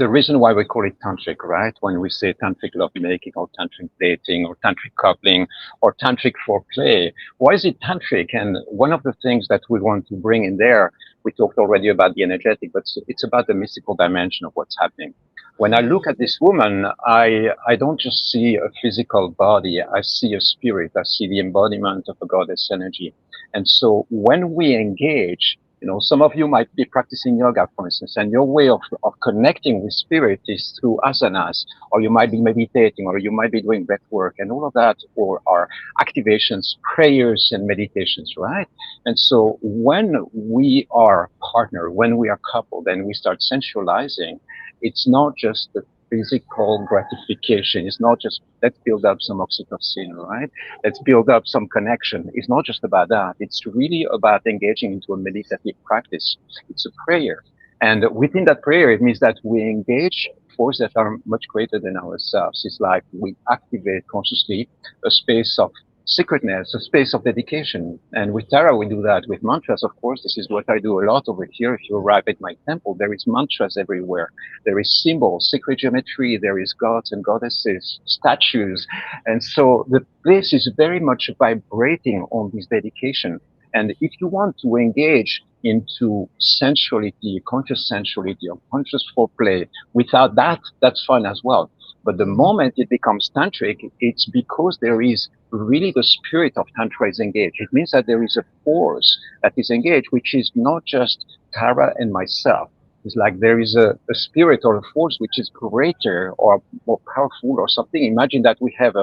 the reason why we call it tantric, right? When we say tantric lovemaking or tantric dating or tantric coupling or tantric foreplay, why is it tantric? And one of the things that we want to bring in there, we talked already about the energetic, but it's about the mystical dimension of what's happening. When I look at this woman, I don't just see a physical body. I see a spirit. I see the embodiment of a goddess energy. And so when we engage, some of you might be practicing yoga, for instance, and your way of connecting with spirit is through asanas, or you might be meditating, or you might be doing breath work, and all of that, or are activations, prayers, and meditations, right? And so when we are partner, when we are coupled, and we start sensualizing, it's not just the physical gratification. It's not just let's build up some oxytocin, right? Let's build up some connection. It's not just about that. It's really about engaging into a meditative practice. It's a prayer. And within that prayer, it means that we engage forces that are much greater than ourselves. It's like we activate consciously a space of secretness, a space of dedication. And with Tara, we do that with mantras, of course. This is what I do a lot over here. If you arrive at my temple, there is mantras everywhere. There is symbols, sacred geometry, there is gods and goddesses, statues. And so the place is very much vibrating on this dedication. And if you want to engage into sensuality, conscious sensuality, or conscious foreplay, without that, that's fine as well. But the moment it becomes tantric, it's because there is really the spirit of Tantra is engaged. It means that there is a force that is engaged, which is not just Tara and myself. It's like there is a spirit or a force which is greater or more powerful or something. Imagine that we have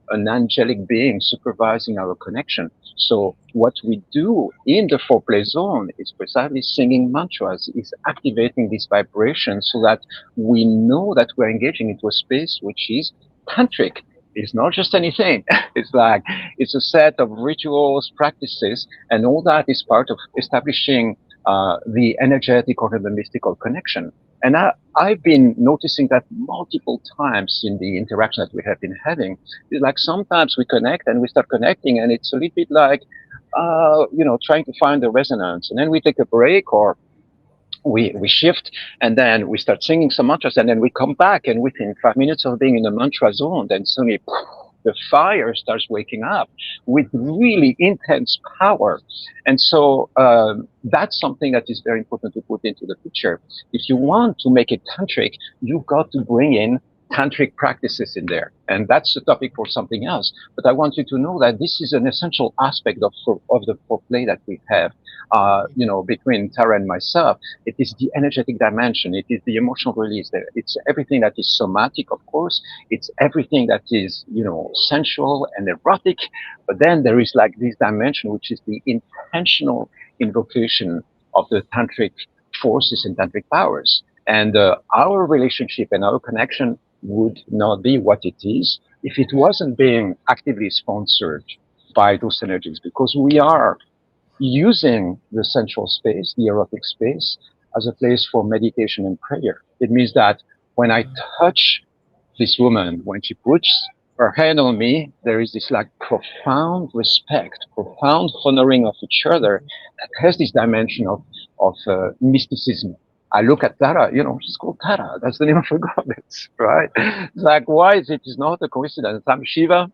an angelic being supervising our connection. So what we do in the foreplay zone is precisely singing mantras, is activating this vibration so that we know that we're engaging into a space which is tantric. It's not just anything. It's like, it's a set of rituals, practices, and all that is part of establishing the energetic or the mystical connection. And I've been noticing that multiple times in the interaction that we have been having. It's like sometimes we connect and we start connecting, and it's a little bit like, trying to find the resonance. And then we take a break, or we shift, and then we start singing some mantras, and then we come back, and within 5 minutes of being in the mantra zone, then suddenly the fire starts waking up with really intense power. And so that's something that is very important to put into the picture. If you want to make it tantric, you've got to bring in tantric practices in there. And that's the topic for something else. But I want you to know that this is an essential aspect of the foreplay that we have, between Tara and myself. It is the energetic dimension. It is the emotional release. It's everything that is somatic, of course. It's everything that is, sensual and erotic. But then there is like this dimension, which is the intentional invocation of the tantric forces and tantric powers. And our relationship and our connection would not be what it is if it wasn't being actively sponsored by those energies, because we are using the sensual space, the erotic space, as a place for meditation and prayer. It means that when I touch this woman, when she puts her hand on me, there is this like profound respect, profound honoring of each other that has this dimension of mysticism. I look at Tara, she's called Tara. That's the name of her goddess, right? It's like, why is it? It's not a coincidence. I'm Shiva,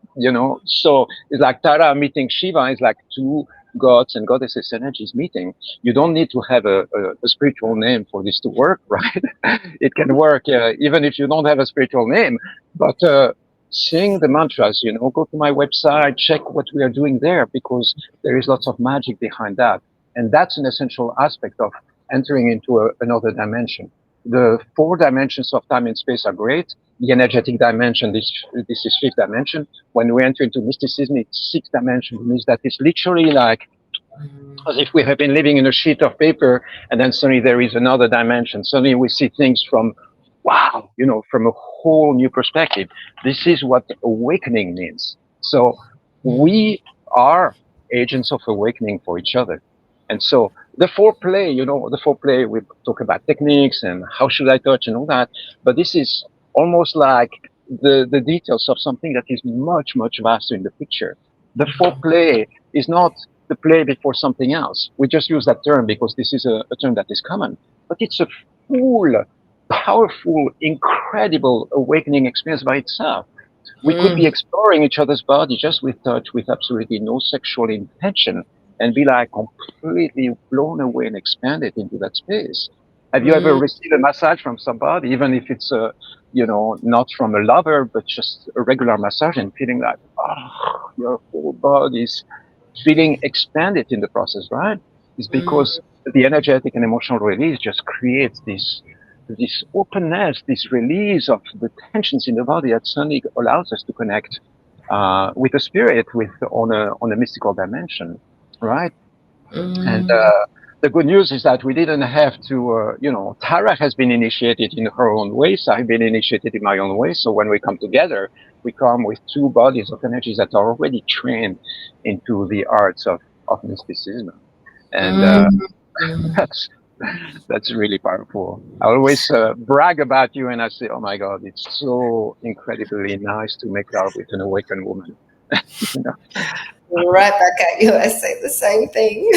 So it's like Tara meeting Shiva is like two gods and goddesses energies meeting. You don't need to have a spiritual name for this to work, right? It can work even if you don't have a spiritual name. But sing the mantras, go to my website, check what we are doing there, because there is lots of magic behind that. And that's an essential aspect of entering into another dimension. The 4 dimensions of time and space are great. The energetic dimension, this is 5th dimension. When we enter into mysticism, it's 6th dimension. It means that it's literally like as if we have been living in a sheet of paper, and then suddenly there is another dimension. Suddenly we see things from, wow, from a whole new perspective. This is what awakening means. So we are agents of awakening for each other. And so the foreplay, we talk about techniques and how should I touch and all that, but this is almost like the details of something that is much, much vaster in the picture. The foreplay is not the play before something else. We just use that term because this is a term that is common, but it's a full powerful, incredible awakening experience by itself. We could be exploring each other's body just with touch, with absolutely no sexual intention, and be like completely blown away and expanded into that space. Have you ever received a massage from somebody, even if it's not from a lover, but just a regular massage, and feeling like, oh, your whole body is feeling expanded in the process, right? It's because the energetic and emotional release just creates this openness, this release of the tensions in the body that suddenly allows us to connect with the spirit, on a mystical dimension, right? And the good news is that we didn't have to, Tara has been initiated in her own way, so I've been initiated in my own way. So when we come together, we come with two bodies of energies that are already trained into the arts of mysticism. And that's that's really powerful. I always brag about you, and I say, "Oh my God, it's so incredibly nice to make love with an awakened woman." you know? Right back at you. I say the same thing.